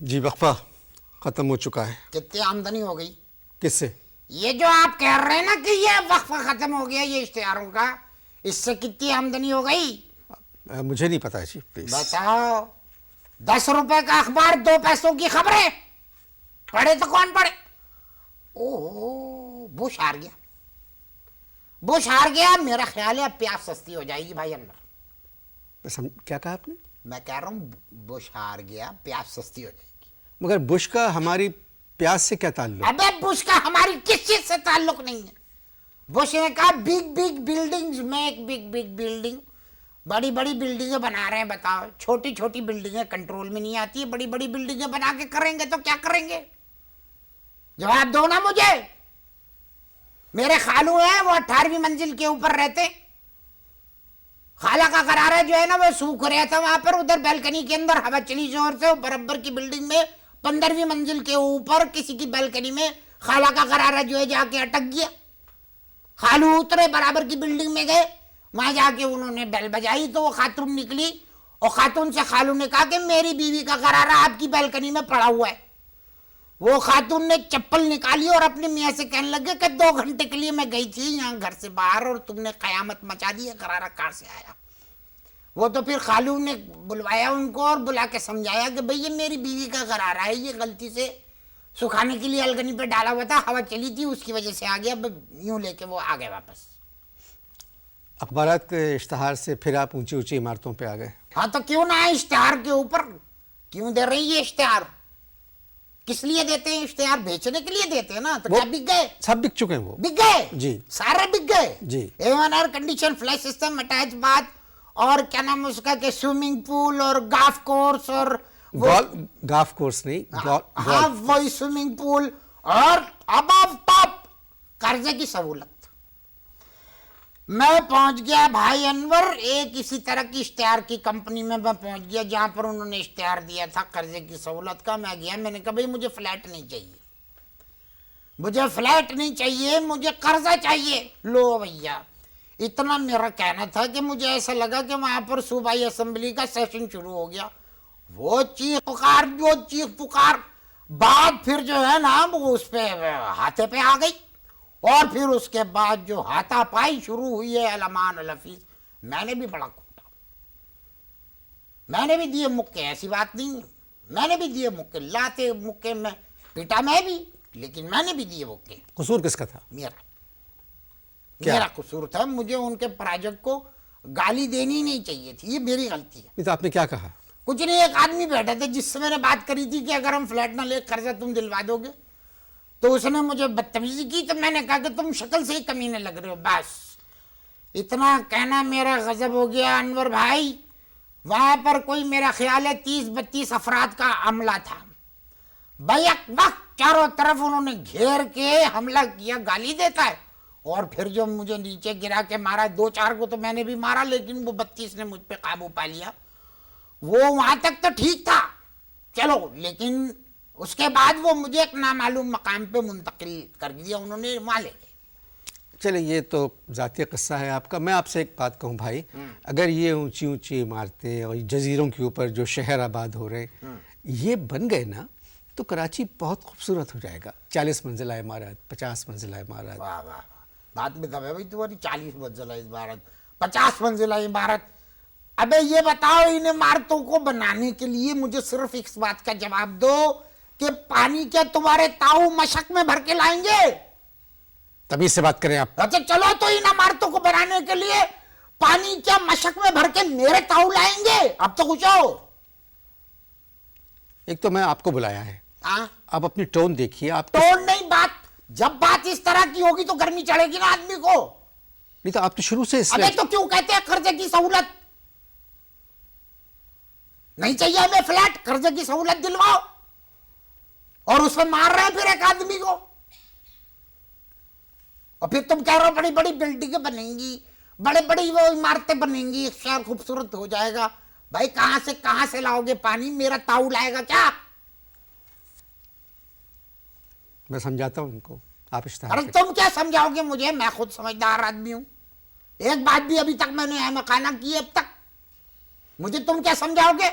जी वक्फा खत्म हो चुका है। कितनी आमदनी हो गई? किससे? ये जो आप कह रहे हैं ना कि ये वक्फा खत्म हो गया ये इश्तिहारों का, इससे कितनी आमदनी हो गई? मुझे नहीं पता जी, प्लीज बताओ। 10 रुपए का अखबार, 2 पैसों की खबरें, पढ़े तो कौन पढ़े? ओहो, बुश हार गया, बुश हार गया। मेरा ख्याल है अब प्याज सस्ती हो जाएगी भाई अनवर। क्या कहा आपने? मैं कह रहा हूँ बुश हार गया, प्याज सस्ती हो जाएगी। मगर बुश का हमारी प्याज से क्या ताल्लुक? अबे बुश का हमारी किस चीज से ताल्लुक नहीं है। बुश ने कहा big big buildings make big big building, बड़ी बड़ी बिल्डिंगें बना रहे हैं। बताओ, छोटी छोटी बिल्डिंगें कंट्रोल में नहीं आती है, बड़ी बड़ी बिल्डिंगें बना के करेंगे तो क्या करेंगे? जवाब दो ना मुझे। मेरे खालू हैं, वो 18वीं मंजिल के ऊपर रहते। खाला का गरारा जो है ना वो सूख रहा था वहां पर, उधर बैल्कनी के अंदर हवा चली जोर से, बराबर की बिल्डिंग में 15वीं मंजिल के ऊपर किसी की बैल्कनी में खाला का गरारा जो है जाके अटक गया। खालू उतरे, बराबर की बिल्डिंग में गए, वहां जाके उन्होंने बेल बजाई तो वो खातून निकली और खातून से खालू ने कहा कि मेरी बीवी का गरारा आपकी बैल्कनी में पड़ा हुआ है। वो खातून ने चप्पल निकाली और अपने मियाँ से कहने लगे कि 2 घंटे के लिए मैं गई थी यहाँ घर से बाहर और तुमने कयामत मचा दी है, गरारा कहाँ से आया? वो तो फिर खालू ने बुलवाया उनको और बुला के समझाया कि भाई ये मेरी बीवी का गरारा है, ये गलती से सुखाने के लिए अलगनी पे डाला हुआ था, हवा चली थी उसकी वजह से आ गया। यूं लेके वो आ गए वापस। अखबारात के इश्तहार से फिर आप ऊंची ऊंची इमारतों पे आ गए। हाँ तो क्यों ना है इश्तेहार के ऊपर? क्यों दे रही है इश्तेहार? किस लिए देते हैं इश्तेहार? बेचने के लिए देते हैं ना। तो क्या बिक गए? सब बिक चुके हैं। वो बिक गए जी, सारे बिक गए जी। एवन air condition, flush system, attach bath और क्या नाम उसका के स्विमिंग पूल और गोल्फ कोर्स और गोल्फ कोर्स नहीं, हाँ वही स्विमिंग पूल और अबव टॉप कर्जे की सहूलत। मैं पहुंच गया भाई अनवर, एक इसी तरह की इश्तेहार की कंपनी में मैं पहुंच गया जहां पर उन्होंने इश्तेहार दिया था कर्जे की सहूलत का। मैं गया, मैंने कहा भाई मुझे फ्लैट नहीं चाहिए, मुझे फ्लैट नहीं चाहिए, मुझे कर्जा चाहिए। लो भैया, इतना मेरा कहना था कि मुझे ऐसा लगा कि वहां पर सूबाई असेंबली का सेशन शुरू हो गया। वो चीख पुकार बात फिर जो है ना वो उस पे हाथे पे आ गई और फिर उसके बाद जो हाथापाई शुरू हुई है अलमान अलफीज, मैंने भी बड़ा कूटा, मैंने भी दिए मुक्के, ऐसी बात नहीं है, मैंने भी दिए मुक्के, लाते मुक्के में पीटा मैं भी, लेकिन मैंने भी दिए मुक्के। कसूर किसका था? मेरा कसूर था। मुझे उनके प्रायोजक को गाली देनी नहीं चाहिए थी, ये मेरी गलती है। तो आपने क्या कहा? कुछ नहीं, एक आदमी बैठे थे जिससे मैंने बात करी थी कि अगर हम फ्लैट ना ले कर्जा तुम दिलवा दोगे, तो उसने मुझे बदतमीजी की तो मैंने कहा कि तुम शक्ल से ही कमीने लग रहे हो। बस इतना कहना मेरा गजब हो गया अनवर भाई। वहां पर कोई मेरा ख्याल है 30-32 अफराद का अमला था। बैक वक्त चारों तरफ उन्होंने घेर के हमला किया, गाली देता है और फिर जो मुझे नीचे गिरा के मारा, 2-4 को तो मैंने भी मारा, लेकिन वो 32 ने मुझ पे काबू पा लिया। वो वहां तक तो ठीक था चलो, लेकिन उसके बाद वो मुझे एक नामालूम मकाम पे मुंतकिल कर दिया उन्होंने, वहां ले गए। चलिए ये तो जाती किस्सा है आपका। मैं आपसे एक बात कहूँ भाई, अगर ये ऊंची ऊंची इमारतें और जजीरों के ऊपर जो शहर आबाद हो रहे ये बन गए ना तो कराची बहुत खूबसूरत हो जाएगा। 40 मंजिला इमारत, 50 मंजिला इमारत। वाह वाह, बात में दम है भाई तुम्हारी। 40 मंजिला इमारत, 50 मंजिला इमारत। अबे ये बताओ, इन इमारतों को बनाने के लिए मुझे सिर्फ इस बात का जवाब दो कि पानी क्या तुम्हारे ताऊ मशक में भर के लाएंगे? तभी से बात करें आप। अच्छा चलो, तो इन इमारतों को बनाने के लिए पानी क्या मशक में भर के मेरे ताऊ लाएंगे? अब तो कुछ हो। एक तो मैं आपको बुलाया है, आप अपनी टोन देखिए। आप टोन नहीं, बात जब बात इस तरह की होगी तो गर्मी चढ़ेगी ना आदमी को। नहीं तो आप तो शुरू से अबे तो क्यों कहते हैं कर्जे की सहूलत? नहीं चाहिए हमें फ्लैट, कर्जे की सहूलत दिलवाओ, और उसमें मार रहे हैं फिर एक आदमी को। और फिर तुम कह रहे हो बड़ी बड़ी बिल्डिंगें बनेंगी, बड़े बड़ी वो इमारतें बनेंगी, शहर खूबसूरत हो जाएगा। भाई कहां से लाओगे पानी? मेरा ताऊ लाएगा क्या? मैं समझाता हूं उनको, आप इश्तिहार। अरे तुम क्या समझाओगे मुझे? मैं खुद समझदार आदमी हूं, एक बात भी अभी तक मैंने अहमकाना की है अब तक। मुझे तुम क्या समझाओगे?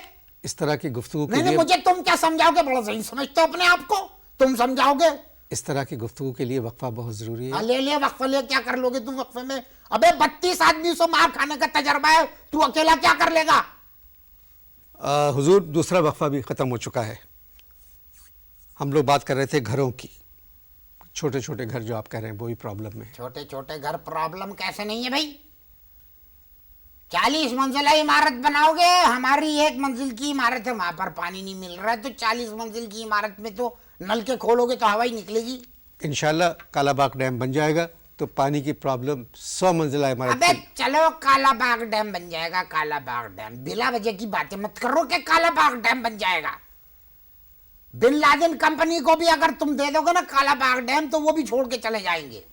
इस तरह की गुफ्तगू के नहीं नहीं, लिए, मुझे तुम क्या समझाओगे? बड़ा सही समझते हो अपने आप को, तुम समझाओगे? इस तरह की गुफ्तगू के लिए वक्फा बहुत जरूरी है। हाँ, ले वक्फा ले, क्या कर लोगे तुम वक्फे में? अबे 32 आदमी से मार खाने का तजर्बा है, तू अकेला क्या कर लेगा? हुजूर, दूसरा वक्फा भी ख़त्म हो चुका है। हम लोग बात कर रहे थे घरों की, छोटे छोटे घर जो आप कह रहे हैं वो भी प्रॉब्लम में। छोटे छोटे घर प्रॉब्लम कैसे नहीं है भाई? 40 मंजिला इमारत बनाओगे, हमारी 1 मंजिल की इमारत है, वहां पर पानी नहीं मिल रहा है, तो 40 मंजिल की इमारत में तो नल के खोलोगे तो हवा ही निकलेगी। इंशाल्लाह कालाबाग डैम बन जाएगा तो पानी की प्रॉब्लम 100 मंजिला इमारत अबे चलो कालाबाग डैम बन जाएगा, कालाबाग डैम, बिला वजह की बातें मत करो कि कालाबाग डैम बन जाएगा। बिन लादेन कंपनी को भी अगर तुम दे दोगे ना कालाबाग डैम, तो वो भी छोड़ के चले जाएंगे।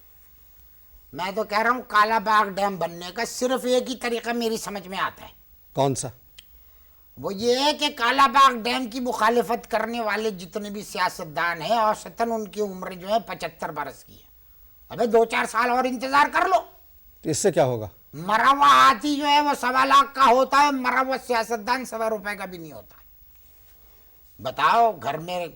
मैं तो कह रहा हूं कालाबाग डैम बनने का सिर्फ एक ही तरीका मेरी समझ में आता है। कौन सा? वो ये है कि कालाबाग डैम की मुखालिफत करने वाले जितने भी सियासतदान हैं, औसतन उनकी उम्र जो है 75 बरस की है। अबे 2-4 साल और इंतजार कर लो। तो इससे क्या होगा? मरा हुआ हाथी जो है वो 1.25 लाख का होता है, मरा हुआ सियासतदान 1.25 रुपए का भी नहीं होता। बताओ, घर में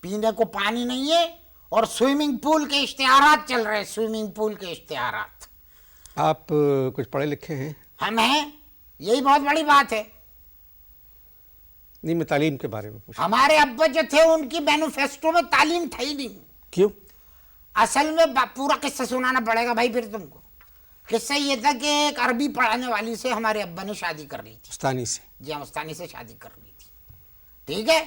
पीने को पानी नहीं है और स्विमिंग पूल के इश्तिहारात चल रहे हैं, स्विमिंग पूल के इश्तिहारात। आप कुछ पढ़े लिखे हैं? हम हैं, यही बहुत बड़ी बात है। नहीं, मैं तालीम के बारे में पूछ। हमारे अब्बा जो थे उनकी मैनिफेस्टो में तालीम था ही नहीं। क्यों? असल में पूरा किस्सा सुनाना पड़ेगा भाई फिर तुमको। किस्सा ये था कि एक अरबी पढ़ाने वाली से हमारे अब्बा ने शादी कर ली थी। उस्तानी से? जी हाँ, उस्तानी से शादी कर ली थी। ठीक है,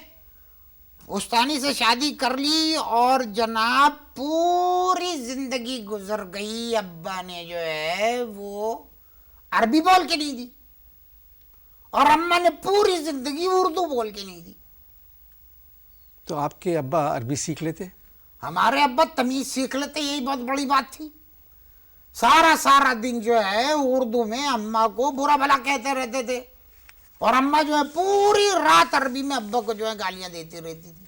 उस्तानी से शादी कर ली और जनाब पूरी जिंदगी गुजर गई, अब्बा ने जो है वो अरबी बोल के नहीं दी और अम्मा ने पूरी जिंदगी उर्दू बोल के नहीं दी। तो आपके अब्बा अरबी सीख लेते? हमारे अब्बा तमीज सीख लेते, यही बहुत बड़ी बात थी। सारा दिन जो है उर्दू में अम्मा को बुरा भला कहते रहते थे और अम्मा जो है पूरी रात अरबी में अब्बा को जो है गालियां देती रहती थी।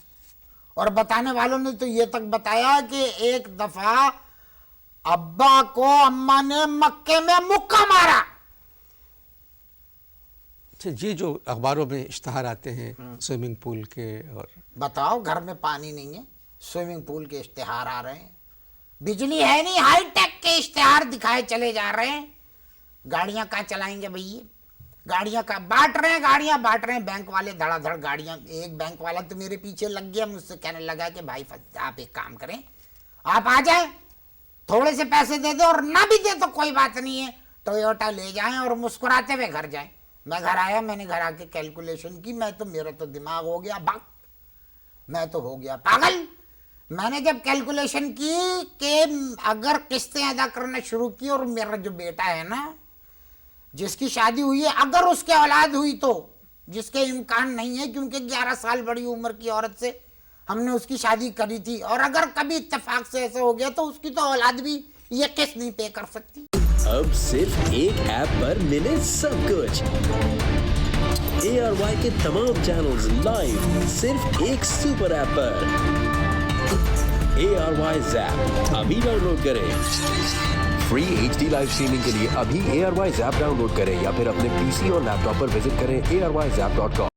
और बताने वालों ने तो ये तक बताया कि एक दफा अब्बा को अम्मा ने मक्के में मुक्का मारा। अच्छा, ये जो अखबारों में इश्तहार आते हैं स्विमिंग पूल के, और बताओ घर में पानी नहीं है, स्विमिंग पूल के इश्तिहार आ रहे हैं, बिजली है नहीं, हाई टेक के इश्तिहार दिखाए चले जा रहे हैं। गाड़ियां कहाँ चलाएंगे भैया? गाड़ियां का बांट रहे हैं, गाड़ियां बांट रहे हैं, बैंक वाले धड़ाधड़ गाड़ियां। एक बैंक वाला तो मेरे पीछे लग गया, मुझसे कहने लगा कि भाई आप एक काम करें, आप आ जाए, थोड़े से पैसे दे दो और ना भी दे तो कोई बात नहीं है, टोयोटा ले जाएं और मुस्कुराते हुए घर जाएं। मैं घर आया, मैंने घर आके कैलकुलेशन की, मेरा तो दिमाग हो गया बक, मैं तो हो गया पागल। मैंने जब कैलकुलेशन की कि अगर किस्तें अदा करना शुरू की और मेरा जो बेटा है ना, जिसकी शादी हुई है, अगर उसके औलाद हुई तो, जिसके इम्कान नहीं है क्योंकि 11 साल बड़ी उम्र की औरत से हमने उसकी शादी करी थी, और अगर कभी इत्तेफाक से ऐसा हो गया तो उसकी तो औलाद भी ये किस्त नहीं पे कर सकती। अब सिर्फ एक ऐप पर मिले सब कुछ। ARY के तमाम चैनल्स लाइव सिर्फ एक सुपर ऐप पर। ARY Zap अभी डाउनलोड करें। फ्री HD लाइव स्ट्रीमिंग के लिए अभी ARY Zap डाउनलोड करें या फिर अपने PC और लैपटॉप पर विजिट करें arYzap.com।